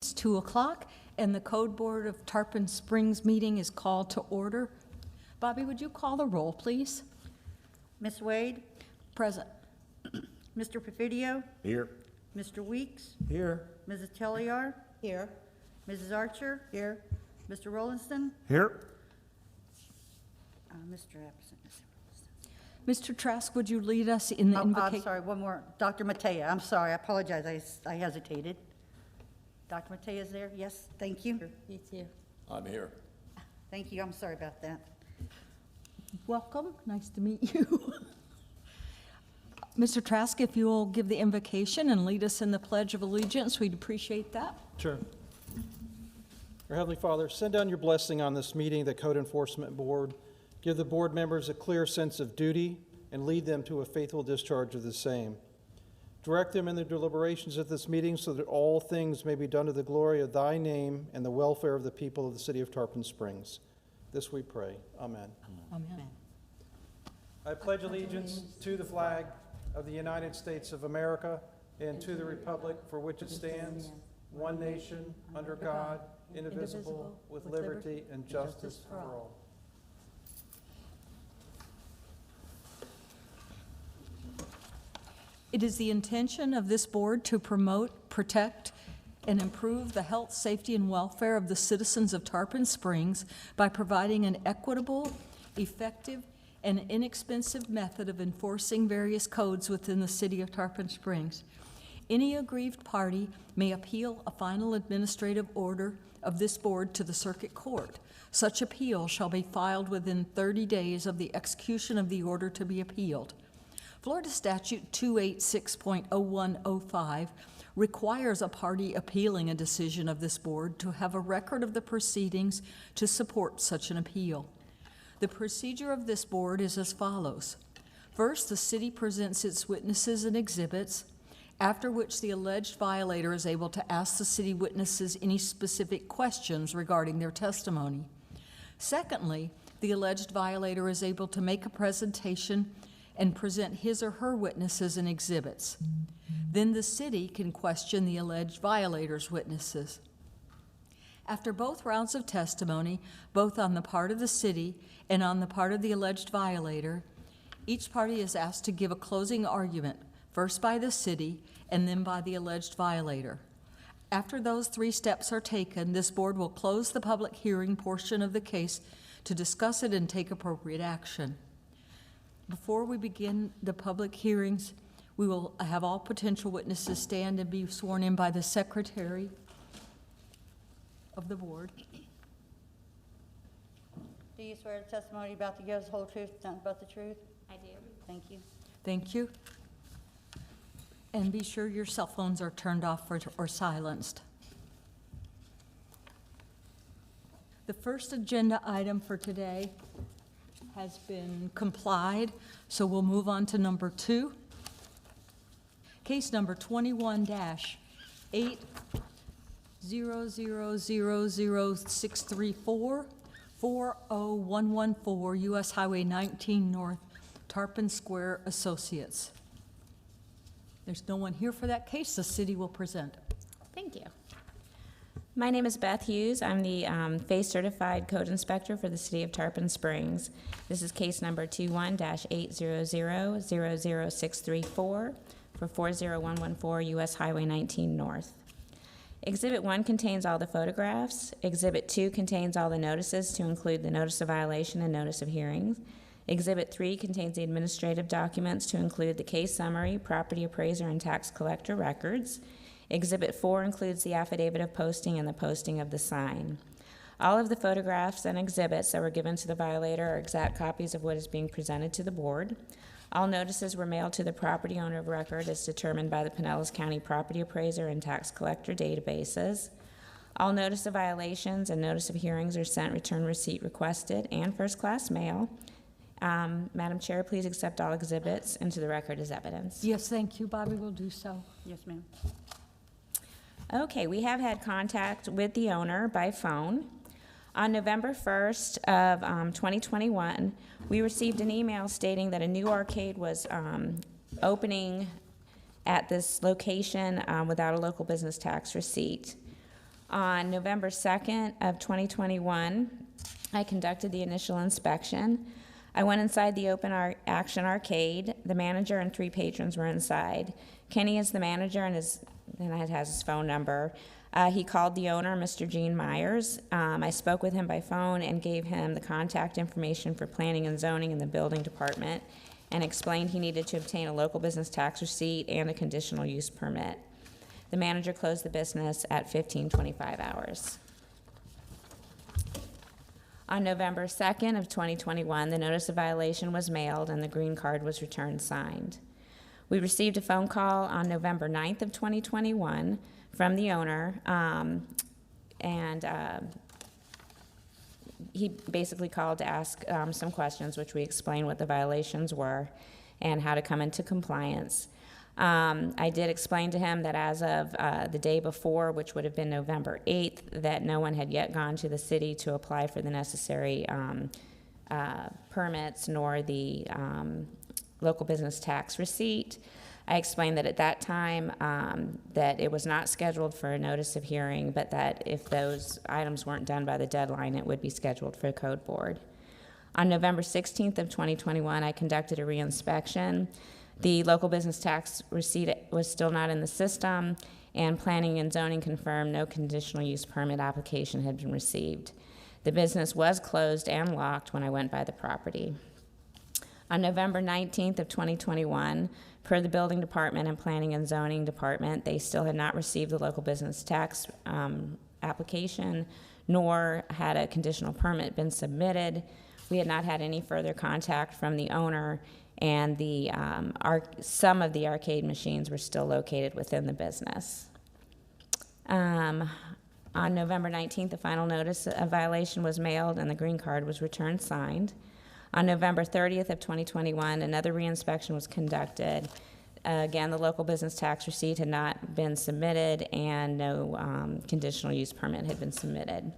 It's 2 o'clock, and the Code Board of Tarpon Springs meeting is called to order. Bobby, would you call the roll, please? Ms. Wade? Present. Mr. Perfidio? Here. Mr. Weeks? Here. Mrs. Telliar? Here. Mrs. Archer? Here. Mr. Rollinston? Here. Mr. Absent. Mr. Trask, would you lead us in the I'm invocation? sorry, one more. Dr. Matea, I'm sorry, I apologize, I hesitated. Dr. Matea is there? Yes, thank you. He's here. I'm here. Thank you, I'm sorry about that. Welcome. Nice to meet you. Mr. Trask, if you will give the invocation and lead us in the Pledge of Allegiance, we'd appreciate that. Sure. Our Heavenly Father, send down your blessing on this meeting, the Code Enforcement Board. Give the board members a clear sense of duty and lead them to a faithful discharge of the same. Direct them in their deliberations at this meeting so that all things may be done to the glory of thy name and the welfare of the people of the city of Tarpon Springs. This we pray. Amen. Amen. I pledge allegiance to the flag of the United States of America and to the republic for which it stands, one nation, under God, indivisible, with liberty and justice for all. It is the intention of this board to promote, protect, and improve the health, safety, and welfare of the citizens of Tarpon Springs by providing an equitable, effective, and inexpensive method of enforcing various codes within the city of Tarpon Springs. Any aggrieved party may appeal a final administrative order of this board to the circuit court. Such appeal shall be filed within 30 days of the execution of the order to be appealed. Florida Statute 286.0105 requires a party appealing a decision of this board to have a record of the proceedings to support such an appeal. The procedure of this board is as follows. First, the city presents its witnesses and exhibits, after which the alleged violator is able to ask the city witnesses any specific questions regarding their testimony. Secondly, the alleged violator is able to make a presentation and present his or her witnesses and exhibits. Then the city can question the alleged violator's witnesses. After both rounds of testimony, both on the part of the city and on the part of the alleged violator, each party is asked to give a closing argument, first by the city and then by the alleged violator. After those three steps are taken, this board will close the public hearing portion of the case to discuss it and take appropriate action. Before we begin the public hearings, we will have all potential witnesses stand and be sworn in by the secretary of the board. Do you swear the testimony about to give us the whole truth, nothing but the truth? I do. Thank you. Thank you. And be sure your cell phones are turned off or silenced. The first agenda item for today has been complied, so we'll move on to number 2. Case number 21-800000634, 40114 U.S. Highway 19 North, Tarpon Square Associates. There's no one here for that case. The city will present. Thank you. My name is Beth Hughes. I'm the FACE Certified Code Inspector for the City of Tarpon Springs. This is case number 21-800000634 for 40114 U.S. Highway 19 North. Exhibit 1 contains all the photographs. Exhibit 2 contains all the notices to include the notice of violation and notice of hearings. Exhibit 3 contains the administrative documents to include the case summary, property appraiser, and tax collector records. Exhibit 4 includes the affidavit of posting and the posting of the sign. All of the photographs and exhibits that were given to the violator are exact copies of what is being presented to the board. All notices were mailed to the property owner of record as determined by the Pinellas County Property Appraiser and Tax Collector databases. All notice of violations and notice of hearings are sent return receipt requested and first-class mail. Madam Chair, please accept all exhibits into the record as evidence. Yes, thank you. Bobby will do so. Yes, ma'am. Okay, we have had contact with the owner by phone. On November 1st of 2021, we received an email stating that a new arcade was opening at this location without a local business tax receipt. On November 2nd of 2021, I conducted the initial inspection. I went inside the open action arcade. The manager and 3 patrons were inside. Kenny is the manager, and it has his phone number. He called the owner, Mr. Gene Myers. I spoke with him by phone and gave him the contact information for planning and zoning in the building department and explained he needed to obtain a local business tax receipt and a conditional use permit. The manager closed the business at 15:25 hours. On November 2nd of 2021, the notice of violation was mailed and the green card was returned signed. We received a phone call on November 9th of 2021 from the owner, he basically called to ask some questions, which we explained what the violations were and how to come into compliance. I did explain to him that as of the day before, which would have been November 8th, that no one had yet gone to the city to apply for the necessary permits nor the local business tax receipt. I explained that at that time that it was not scheduled for a notice of hearing, but that if those items weren't done by the deadline, it would be scheduled for a code board. On November 16th of 2021, I conducted a reinspection. The local business tax receipt was still not in the system, and planning and zoning confirmed no conditional use permit application had been received. The business was closed and locked when I went by the property. On November 19th of 2021, per the building department and planning and zoning department, they still had not received the local business tax application, nor had a conditional permit been submitted. We had not had any further contact from the owner, and some of the arcade machines were still located within the business. On November 19th, the final notice of violation was mailed and the green card was returned signed. On November 30th of 2021, another reinspection was conducted. Again, the local business tax receipt had not been submitted and no conditional use permit had been submitted.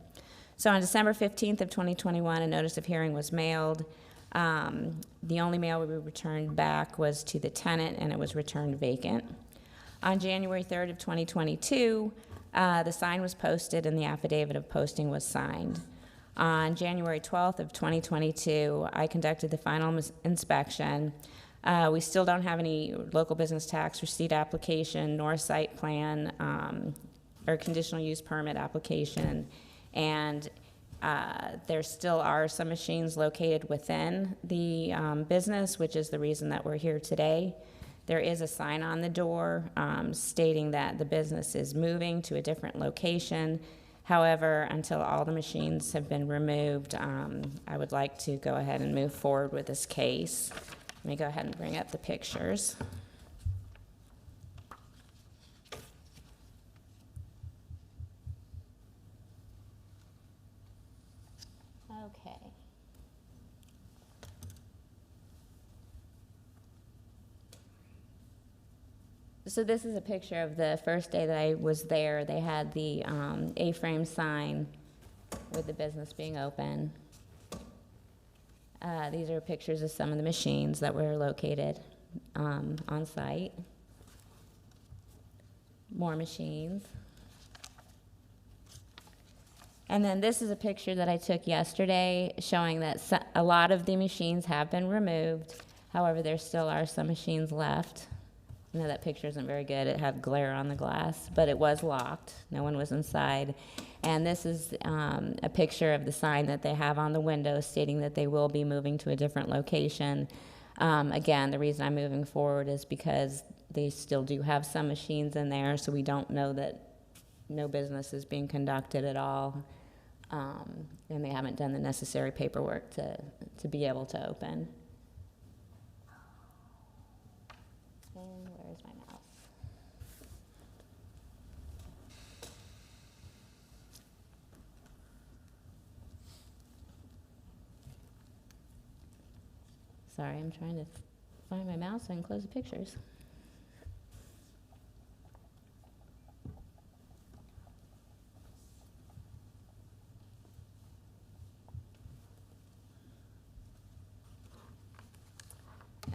So on December 15th of 2021, a notice of hearing was mailed. The only mail we returned back was to the tenant, and it was returned vacant. On January 3rd of 2022, the sign was posted and the affidavit of posting was signed. On January 12th of 2022, I conducted the final inspection. We still don't have any local business tax receipt application, nor site plan or conditional use permit application, and there still are some machines located within the business, which is the reason that we're here today. There is a sign on the door stating that the business is moving to a different location. However, until all the machines have been removed, I would like to go ahead and move forward with this case. Let me go ahead and bring up the pictures. Okay. So this is a picture of the first day that I was there. They had the A-frame sign with the business being open. These are pictures of some of the machines that were located on site. More machines. And then this is a picture that I took yesterday showing that a lot of the machines have been removed. However, there still are some machines left. I know that picture isn't very good. It had glare on the glass, but it was locked. No one was inside. And this is a picture of the sign that they have on the window stating that they will be moving to a different location. Again, the reason I'm moving forward is because they still do have some machines in there, so we don't know that no business is being conducted at all. And they haven't done the necessary paperwork to be able to open. And where's my mouse? Sorry, I'm trying to find my mouse so I can close the pictures.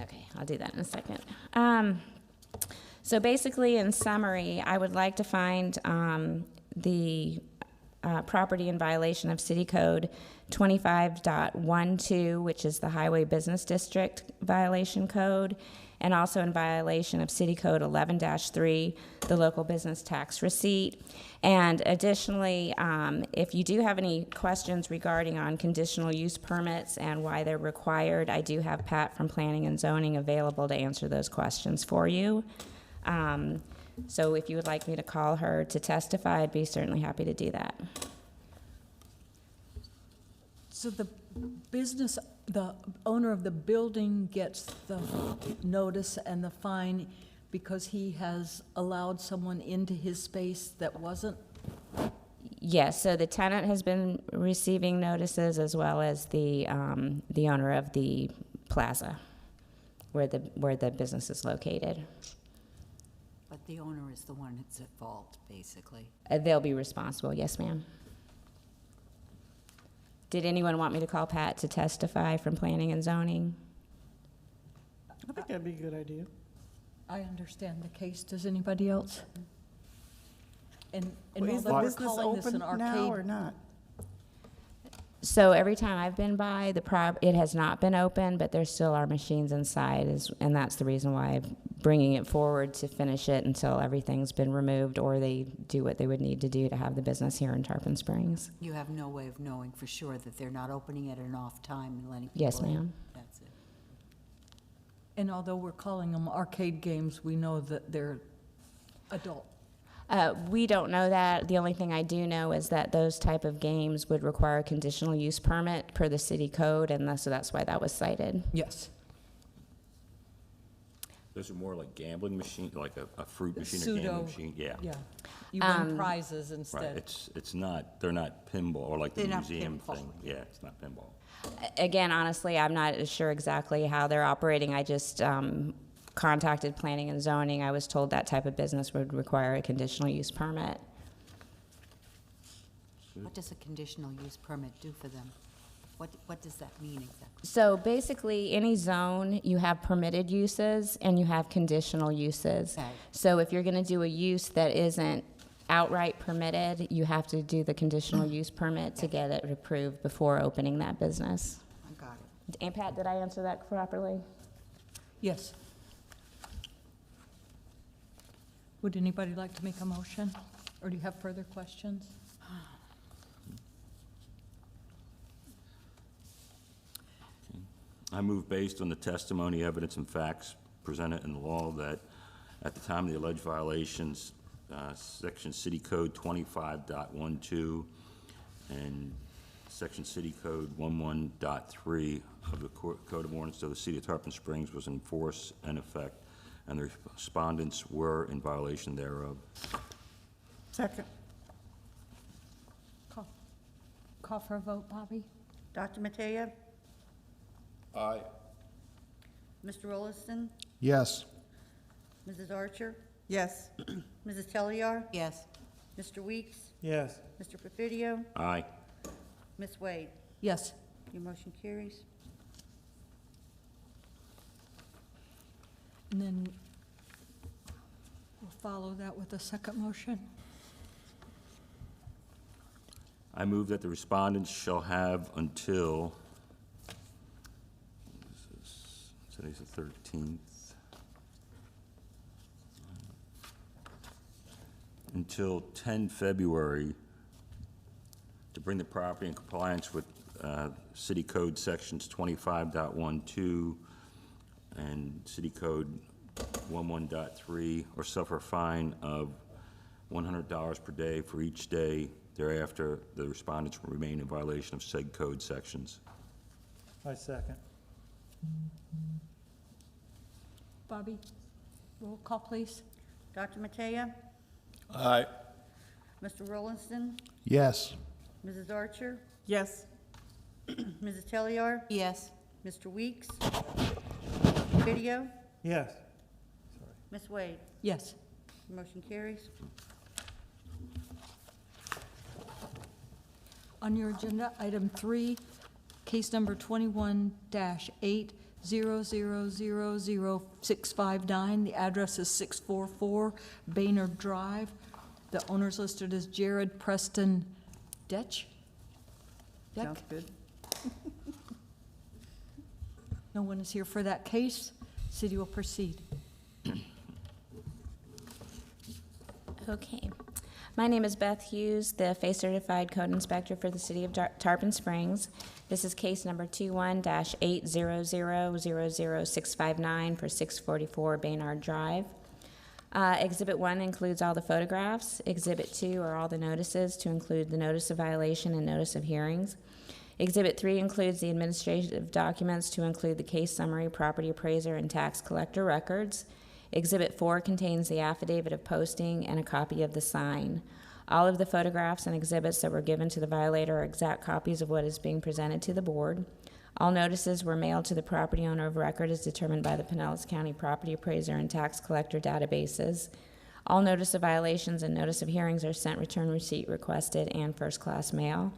Okay, I'll do that in a second. So basically, in summary, I would like to find the property in violation of City Code 25.12, which is the Highway Business District violation code, and also in violation of City Code 11-3, the local business tax receipt. And additionally, if you do have any questions regarding on conditional use permits and why they're required, I do have Pat from Planning and Zoning available to answer those questions for you. So if you would like me to call her to testify, I'd be certainly happy to do that. So the owner of the building gets the notice and the fine because he has allowed someone into his space that wasn't? Yes, so the tenant has been receiving notices as well as the owner of the plaza where the business is located. But the owner is the one that's at fault, basically. They'll be responsible, yes, ma'am. Did anyone want me to call Pat to testify from Planning and Zoning? I think that'd be a good idea. I understand the case. Does anybody else? And Well, is the although we're business calling this open an now or arcade, not? So every time I've been by, it has not been open, but there still are machines inside, and that's the reason why I'm bringing it forward to finish it until everything's been removed or they do what they would need to do to have the business here in Tarpon Springs. You have no way of knowing for sure that they're not opening at an off time and letting people Yes, in. ma'am. That's it. and although we're calling them arcade games, we know that they're adult. We don't know that. The only thing I do know is that those type of games would require a conditional use permit per the city code, and so that's why that was cited. Yes. Those are more like gambling machine, like a fruit machine or Pseudo, gambling machine, yeah. Yeah. You win prizes Right, instead. it's not, they're not pinball, or like the They're not museum pinball. thing. Yeah, it's not pinball. Again, honestly, I'm not sure exactly how they're operating. I just contacted Planning and Zoning. I was told that type of business would require a conditional use permit. What does a conditional use permit do for them? What does that mean exactly? So basically, any zone, you have permitted uses and you have conditional uses. Okay. So if you're going to do a use that isn't outright permitted, you have to do the conditional use permit to get it approved before opening that business. I got it. And Pat, did I answer that properly? Yes. Would anybody like to make a motion? Or do you have further questions? I move based on the testimony, evidence, and facts presented in the law that at the time of the alleged violations, Section City Code 25.12 and Section City Code 11.3 of the Code of Ordinance of the City of Tarpon Springs was in force and effect, and the respondents were in violation thereof. Second. Call for a vote, Bobby? Dr. Matea? Aye. Mr. Rolliston? Yes. Mrs. Archer? Yes. Mrs. Telliar? Yes, Mr. Weeks? Yes. Mr. Perfidio? Aye. Ms. Wade? Yes. Your motion carries. And then we'll follow that with a second motion. I move that the respondents shall have until, today's the 13th, until 10 February to bring the property in compliance with City Code Sections 25.12 and City Code 11.3, or suffer a fine of $100 per day for each day thereafter the respondents will remain in violation of said code sections. I second. Bobby, roll call, please. Dr. Matea? Aye. Mr. Rolliston? Yes. Mrs. Archer? Yes. Mrs. Telliar? yes, Mr. Weeks? Perfidio? Yes. Ms. Wade? Yes. Motion carries. On your agenda, item 3, case number 21-8000659. The address is 644 Baynard Drive. The owner's listed as Jared Preston Deck. Sounds good. No one is here for that case. City will proceed. Okay. My name is Beth Hughes, the FACE Certified Code Inspector for the City of Tarpon Springs. This is case number 21-800-00659 for 644 Baynard Drive. Exhibit 1 includes all the photographs. Exhibit 2 are all the notices, to include the notice of violation and notice of hearings. Exhibit 3 includes the administrative documents, to include the case summary, property appraiser, and tax collector records. Exhibit 4 contains the affidavit of posting and a copy of the sign. All of the photographs and exhibits that were given to the violator are exact copies of what is being presented to the board. All notices were mailed to the property owner of record as determined by the Pinellas County Property Appraiser and Tax Collector databases. All notice of violations and notice of hearings are sent return receipt requested and first-class mail.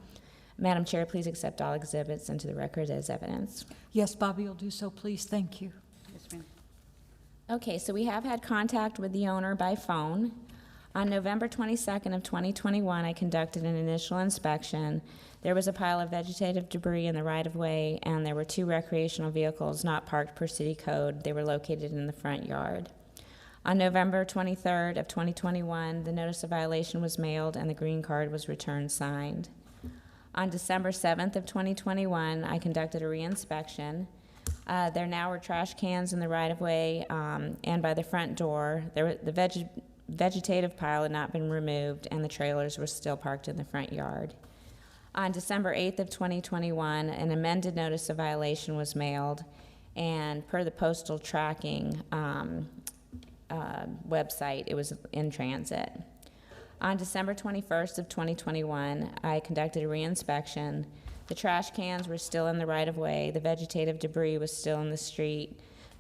Madam Chair, please accept all exhibits into the record as evidence. Yes, Bobby will do so, please. Thank you. Yes, ma'am. Okay, so we have had contact with the owner by phone. On November 22nd of 2021, I conducted an initial inspection. There was a pile of vegetative debris in the right-of-way, and there were 2 recreational vehicles not parked per city code. They were located in the front yard. On November 23rd of 2021, the notice of violation was mailed and the green card was returned signed. On December 7th of 2021, I conducted a reinspection. There now were trash cans in the right-of-way and by the front door. The vegetative pile had not been removed, and the trailers were still parked in the front yard. On December 8th of 2021, an amended notice of violation was mailed, and per the postal tracking website, it was in transit. On December 21st of 2021, I conducted a reinspection. The trash cans were still in the right-of-way. The vegetative debris was still in the street.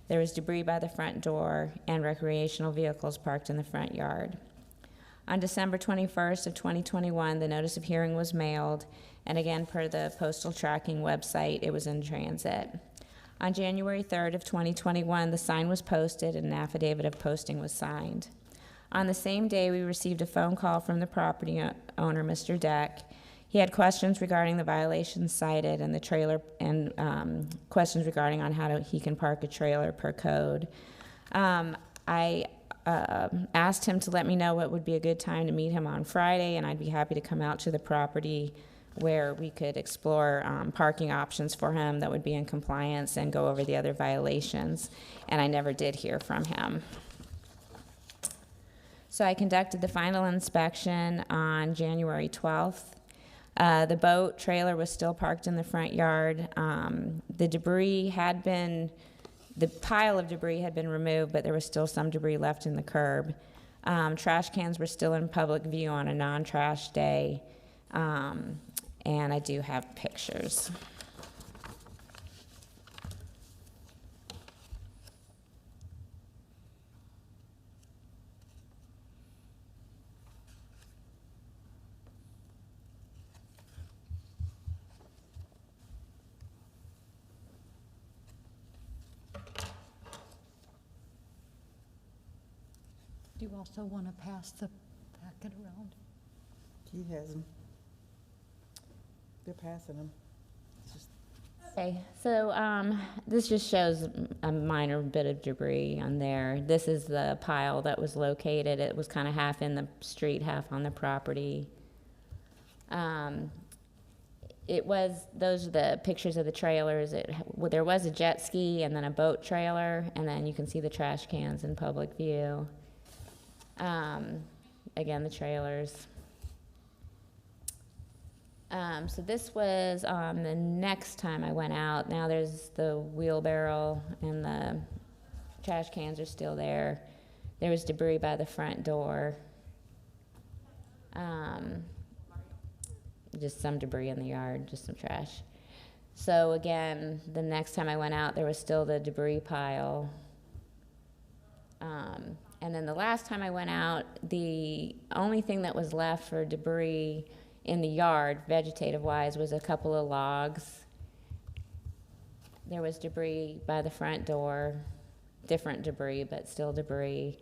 There was debris by the front door and recreational vehicles parked in the front yard. On December 21st of 2021, the notice of hearing was mailed, and again, per the postal tracking website, it was in transit. On January 3rd of 2021, the sign was posted and an affidavit of posting was signed. On the same day, we received a phone call from the property owner, Mr. Deck. He had questions regarding the violations cited and the trailer, and questions regarding on how he can park a trailer per code. I asked him to let me know what would be a good time to meet him on Friday, and I'd be happy to come out to the property where we could explore parking options for him that would be in compliance and go over the other violations, and I never did hear from him. So I conducted the final inspection on January 12th. The boat trailer was still parked in the front yard. The pile of debris had been removed, but there was still some debris left in the curb. Trash cans were still in public view on a non-trash day, and I do have pictures. Do you also want to pass the packet around? He has them. They're passing them. Okay, so this just shows a minor bit of debris on there. This is the pile that was located. It was kind of half in the street, half on the property. Those are the pictures of the trailers. There was a jet ski and then a boat trailer, and then you can see the trash cans in public view. Again, the trailers. So this was the next time I went out. Now there's the wheelbarrow and the trash cans are still there. There was debris by the front door. Just some debris in the yard, just some trash. So again, the next time I went out, there was still the debris pile. And then the last time I went out, the only thing that was left for debris in the yard, vegetative-wise, was a couple of logs. There was debris by the front door, different debris, but still debris.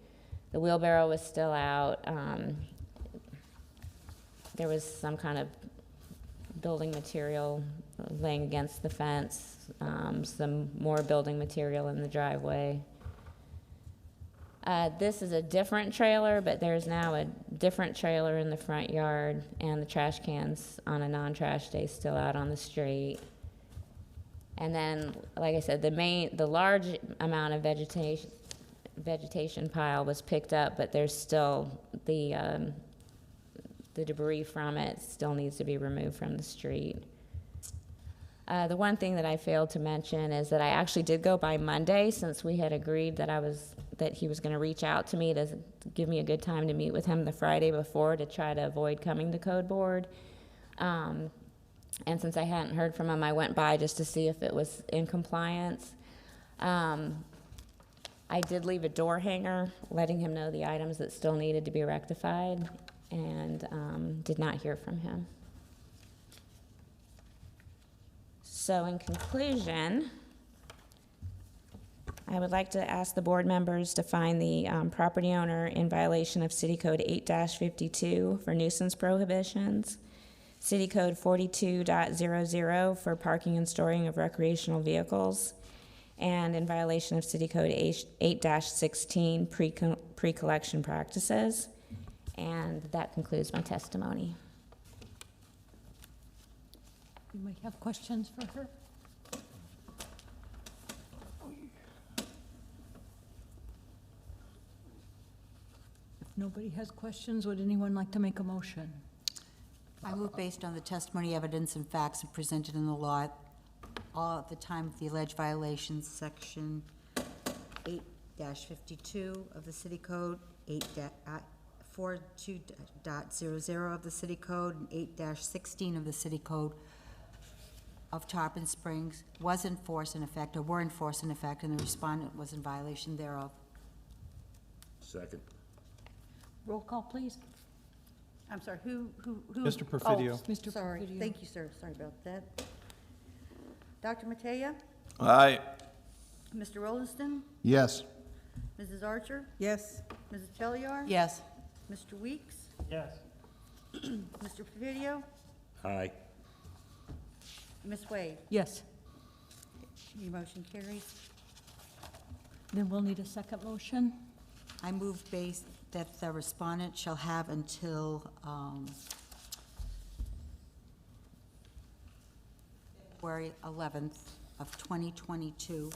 The wheelbarrow was still out. there was some kind of building material laying against the fence, some more building material in the driveway. This is a different trailer, but there's now a different trailer in the front yard, and the trash cans on a non-trash day still out on the street. And then, like I said, the large amount of vegetation pile was picked up, but there's still the debris from it still needs to be removed from the street. The one thing that I failed to mention is that I actually did go by Monday, since we had agreed that he was going to reach out to me to give me a good time to meet with him the Friday before to try to avoid coming to Code Board. And since I hadn't heard from him, I went by just to see if it was in compliance. I did leave a door hanger letting him know the items that still needed to be rectified, and did not hear from him. So in conclusion, I would like to ask the board members to find the property owner in violation of City Code 8-52 for nuisance prohibitions, City Code 42.00 for parking and storing of recreational vehicles, and in violation of City Code 8-16 pre-collection practices. And that concludes my testimony. You may have questions for her. If nobody has questions, would anyone like to make a motion? I move based on the testimony, evidence, and facts presented in the law, all at the time of the alleged violations, section 8-52 of the City Code, 42.00 of the City Code, and 8-16 of the City Code of Tarpon Springs was in force in effect, or were in force in effect, and the respondent was in violation thereof. Second. Roll call, please. I'm sorry, who? Mr. Perfidio. Oh, Mr. Sorry, Perfidio. thank you, sir, sorry about that. Dr. Matea, Aye. Mr. Rolliston, Yes. Mrs. Archer, Yes. Mrs. Telliar? Yes. Mr. Weeks, Yes. Mr. Presidio, Aye. Ms. Wade. Yes. Your motion carries. Then we'll need a second motion. I move based that the respondent shall have until February 11th of 2022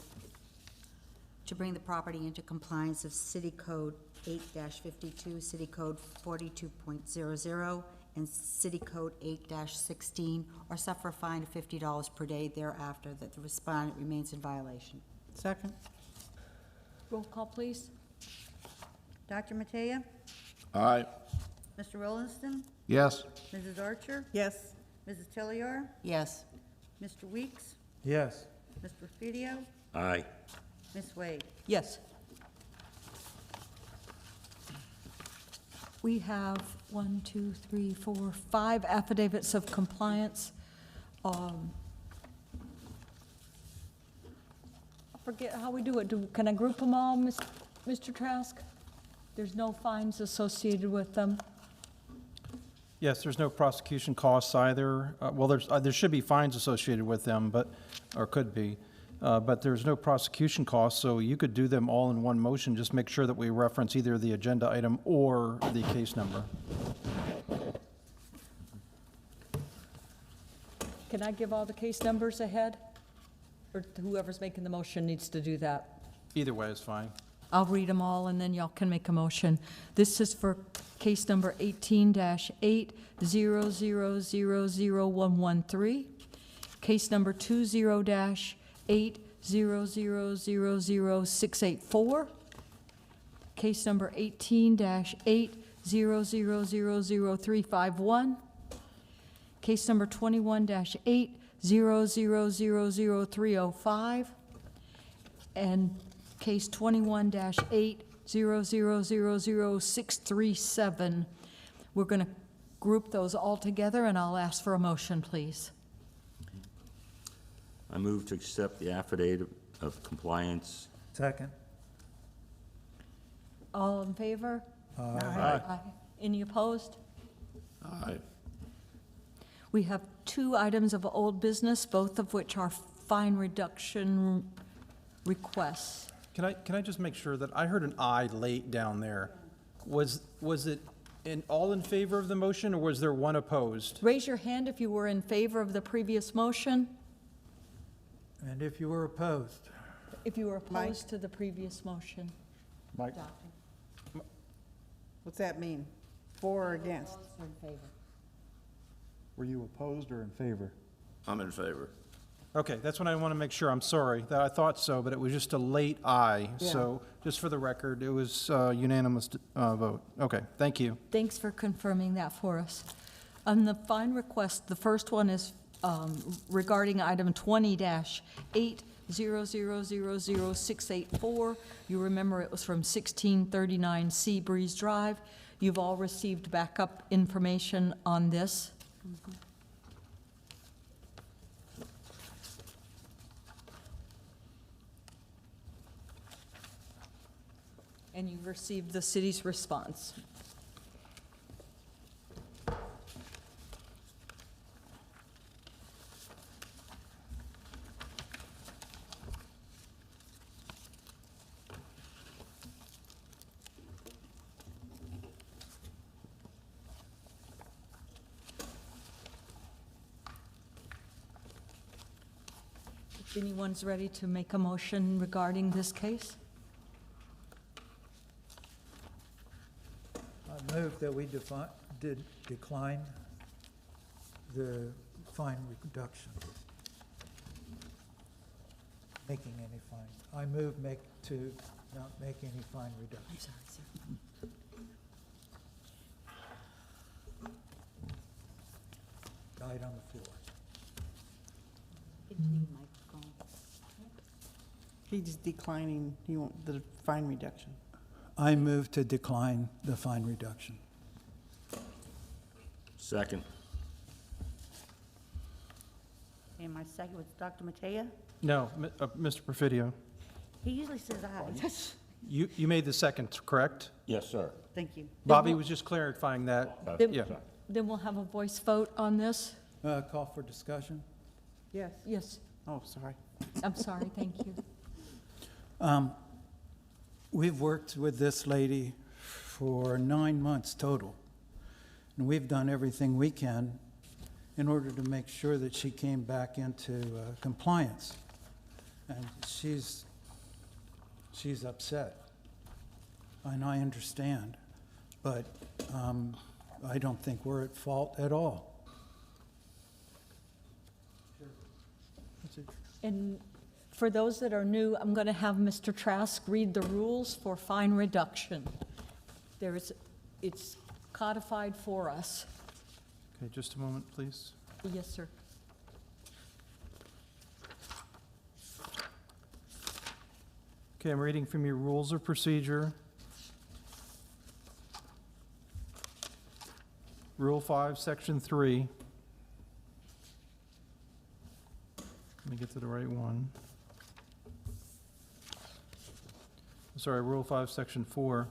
to bring the property into compliance of City Code 8-52, City Code 42.00, and City Code 8-16, or suffer a fine of $50 per day thereafter, that the respondent remains in violation. Second. Roll call, please. Dr. Matea, Aye. Mr. Rolliston, Yes. Mrs. Archer, Yes. Mrs. Telliar, Yes. Mr. Weeks, Yes. Mr. Presidio, Aye. Ms. Wade. Yes. We have 1, 2, 3, 4, 5 affidavits of compliance. I forget how we do it. Can I group them all, Mr. Trask? There's no fines associated with them. Yes, there's no prosecution costs either. Well, there should be fines associated with them, or could be, but there's no prosecution costs, so you could do them all in one motion. Just make sure that we reference either the agenda item or the case number. Can I give all the case numbers ahead? Or whoever's making the motion needs to do that? Either way is fine. I'll read them all, and then y'all can make a motion. This is for case number 18-800000113, case number 20-800000684, case number 18-800000351, case number 21-800000305, and case 21-800000637. We're going to group those all together, and I'll ask for a motion, please. I move to accept the affidavit of compliance. Second. All in favor? Aye. Aye. Any opposed? Aye. We have 2 items of old business, both of which are fine reduction requests. Can I just make sure that I heard an aye late down there? Was it all in favor of the motion, or was there one opposed? Raise your hand if you were in favor of the previous motion, And if you were opposed, if you were Mike? opposed to the previous motion. Mike? What's that mean? For or against? Were you opposed or in favor? I'm in favor. Okay, that's what I want to make sure. I'm sorry that I thought so, but it was just a late aye. Yeah. So just for the record, it was unanimous vote. Okay, thank you. Thanks for confirming that for us. On the fine request, the first one is regarding item 20-800000684. You remember it was from 1639 Sea Breeze Drive. You've all received backup information on this. And you've received the city's response. If anyone's ready to make a motion regarding this case? I move that we decline the fine reduction. Making any fine. I move to not make any fine reduction. Died on the floor. He's declining, you want the fine reduction. I move to decline the fine reduction. Second. And my second was Dr. Matea. No, Mr. Perfidio, He usually says aye. you made the second, correct? Yes, sir. Thank you. Bobby was just clarifying that. Then- Yeah. Then we'll have a voice vote on this? Call for discussion. Yes. Yes, Oh, sorry. I'm sorry, thank you. We've worked with this lady for 9 months total, and we've done everything we can in order to make sure that she came back into compliance. And she's upset, and I understand, but I don't think we're at fault at all. And for those that are new, I'm going to have Mr. Trask read the rules for fine reduction. It's codified for us. Okay, just a moment, please. Yes, sir. Okay, I'm reading from your rules of procedure. Rule 5, Section 3. Let me get to the right one. Sorry, Rule 5, Section 4.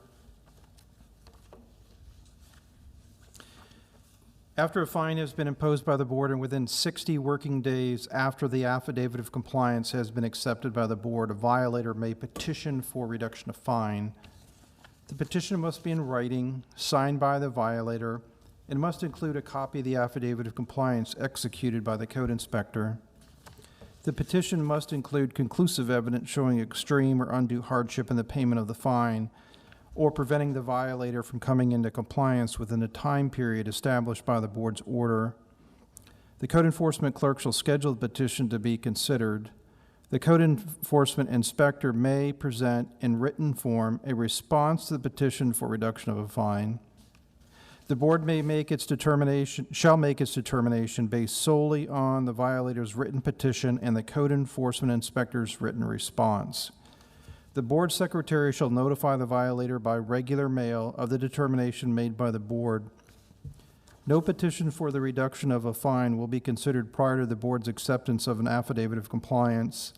After a fine has been imposed by the board and within 60 working days after the affidavit of compliance has been accepted by the board, a violator may petition for reduction of fine. The petition must be in writing, signed by the violator, and must include a copy of the affidavit of compliance executed by the code inspector. The petition must include conclusive evidence showing extreme or undue hardship in the payment of the fine, or preventing the violator from coming into compliance within the time period established by the board's order. The code enforcement clerk shall schedule the petition to be considered. The code enforcement inspector may present in written form a response to the petition for reduction of a fine. The board shall make its determination based solely on the violator's written petition and the code enforcement inspector's written response. The board secretary shall notify the violator by regular mail of the determination made by the board. No petition for the reduction of a fine will be considered prior to the board's acceptance of an affidavit of compliance.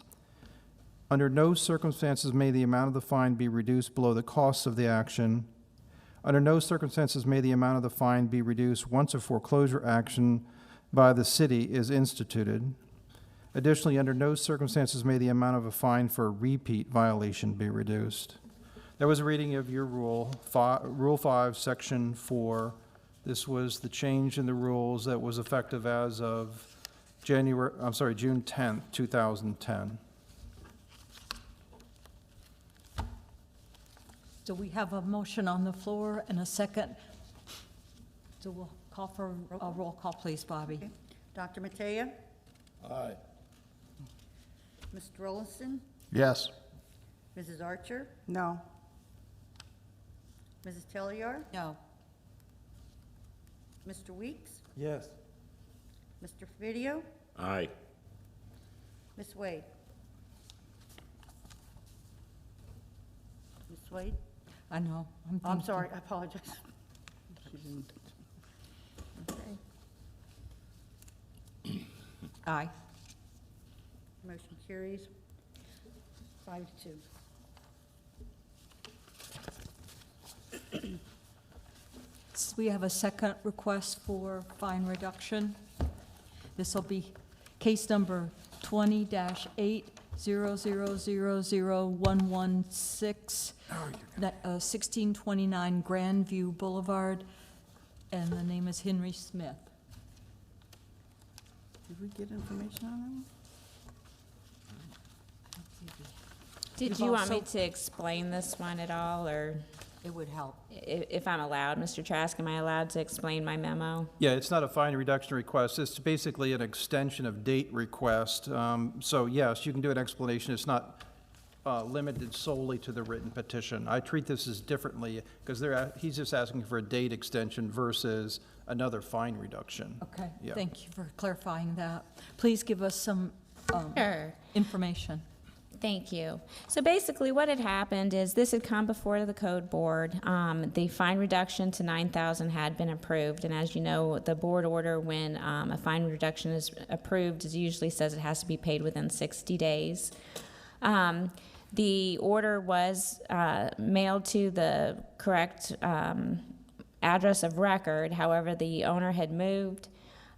Under no circumstances may the amount of the fine be reduced below the costs of the action. Under no circumstances may the amount of the fine be reduced once a foreclosure action by the city is instituted. Additionally, under no circumstances may the amount of a fine for a repeat violation be reduced. That was a reading of your Rule 5, Section 4. This was the change in the rules that was effective as of June 10th, 2010. So we have a motion on the floor and a second. So we'll call for a roll call, please, Bobby. Okay. Dr. Matea? Aye. Mr. Rollinson? Yes. Mrs. Archer? No. Mrs. Telliar? No. Mr. Weeks? Yes. Mr. Video? Aye. Ms. Wade? Ms. Wade? I know. I'm thinking. sorry, I apologize. Okay. Aye. Motion carries 5-2. So we have a second request for fine reduction. This will be case number 20-8000116, 1629 Grandview Boulevard, and the name is Henry Smith. Did we get information on that one? Did You've you want me also- to explain this one at all, or It would help. if I'm allowed, Mr. Trask, am I allowed to explain my memo? Yeah, it's not a fine reduction request. It's basically an extension of date request. So yes, you can do an explanation. It's not limited solely to the written petition. I treat this as differently because he's just asking for a date extension versus another fine reduction. Okay, Yeah. thank you for clarifying that. Please give us some Sure. information. Thank you. So basically, what had happened is this had come before the code board. The fine reduction to $9,000 had been approved, and as you know, the board order when a fine reduction is approved usually says it has to be paid within 60 days. The order was mailed to the correct address of record. However, the owner had moved.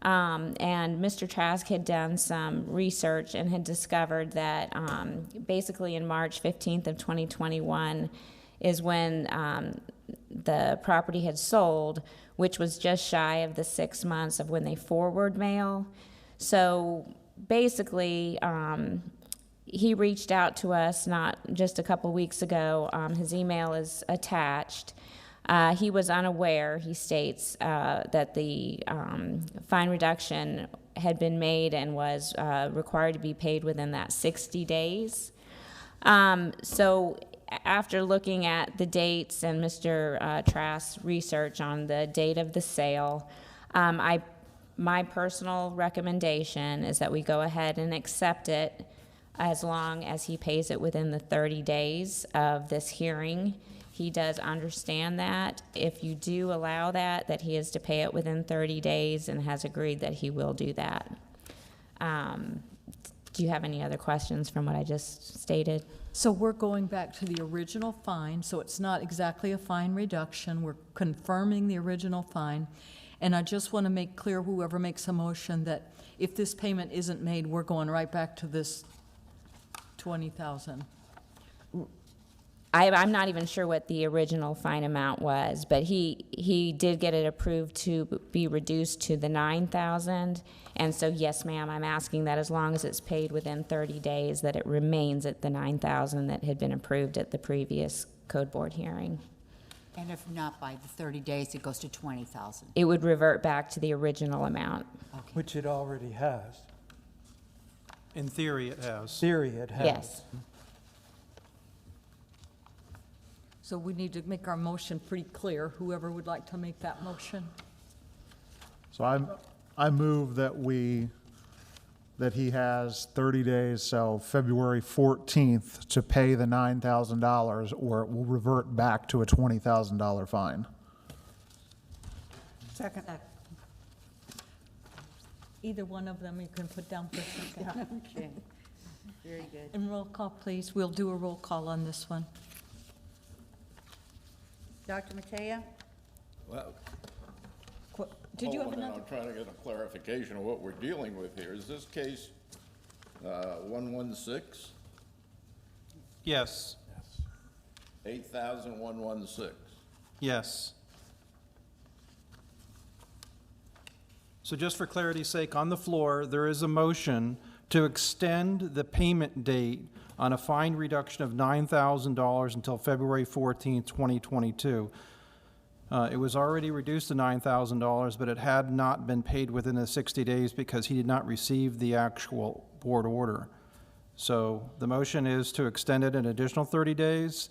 And Mr. Trask had done some research and had discovered that basically in March 15th of 2021 is when the property had sold, which was just shy of the 6 months of when they forward mail. So basically, he reached out to us not just a couple weeks ago. His email is attached. He was unaware, he states, that the fine reduction had been made and was required to be paid within that 60 days. So after looking at the dates and Mr. Trask's research on the date of the sale, my personal recommendation is that we go ahead and accept it as long as he pays it within the 30 days of this hearing. He does understand that. If you do allow that he is to pay it within 30 days and has agreed that he will do that. Do you have any other questions from what I just stated? So we're going back to the original fine, so it's not exactly a fine reduction. We're confirming the original fine. And I just want to make clear, whoever makes a motion, that if this payment isn't made, we're going right back to this $20,000. I'm not even sure what the original fine amount was, but he did get it approved to be reduced to the $9,000. And so, yes, ma'am, I'm asking that as long as it's paid within 30 days, that it remains at the $9,000 that had been approved at the previous code board hearing. And if not by the 30 days, it goes to 20,000. It would revert back to the original amount. Which it already has. In theory, it has. Theory, it has. Yes. So we need to make our motion pretty clear. Whoever would like to make that motion. So I move that he has 30 days, so February 14th, to pay the $9,000, or it will revert back to a $20,000 fine. Second. Either one of them you can put down for a second. Okay, very good. And roll call, please. We'll do a roll call on this one. Dr. Matea? Did you have Hold on, another? I'm trying to get a clarification of what we're dealing with here. Is this case 116? Yes, 8,116? yes. So just for clarity's sake, on the floor, there is a motion to extend the payment date on a fine reduction of $9,000 until February 14th, 2022. It was already reduced to $9,000, but it had not been paid within the 60 days because he did not receive the actual board order. So the motion is to extend it an additional 30 days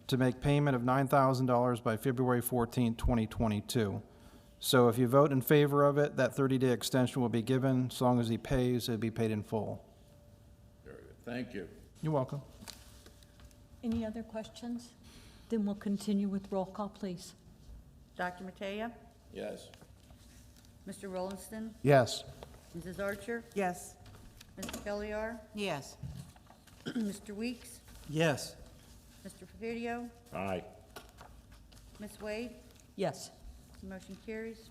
to make payment of $9,000 by February 14th, 2022. So if you vote in favor of it, that 30-day extension will be given. As long as he pays, it'll be paid in full. Very good. Thank you. You're welcome. Any other questions? Then we'll continue with roll call, please. Dr. Matea? Yes. Mr. Rollinston? Yes. Mrs. Archer? Yes. Mr. Kellyar? Yes. Mr. Weeks? Yes. Mr. Perfidio? Aye. Ms. Wade? Yes. Motion carries.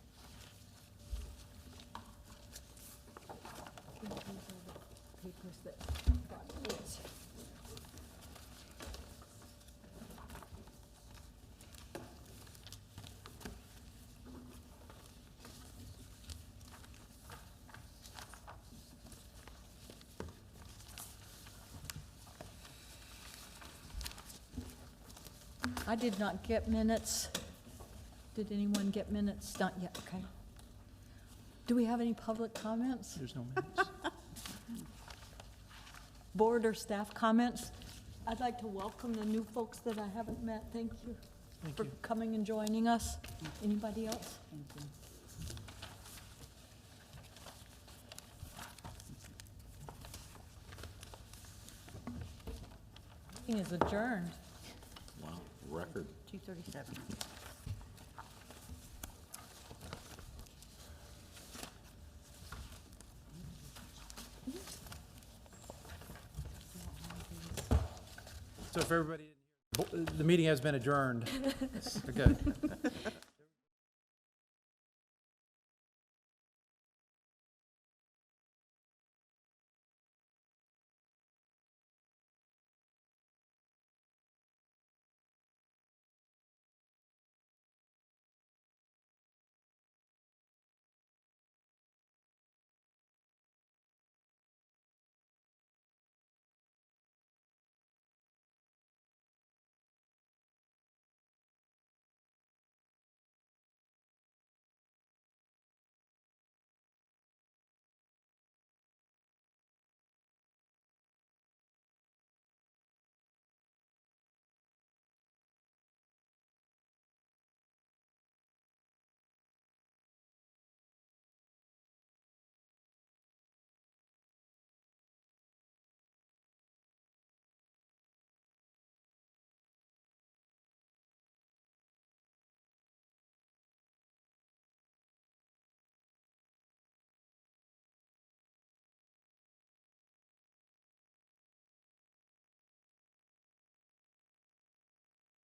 I did not get minutes. Did anyone get minutes? Not yet, okay. Do we have any public comments? There's no minutes. Board or staff comments? I'd like to welcome the new folks that I haven't met. Thank you for coming and joining us. Anybody else? Meeting is adjourned. Wow, record. 2:37. So if everybody, the meeting has been adjourned. Okay.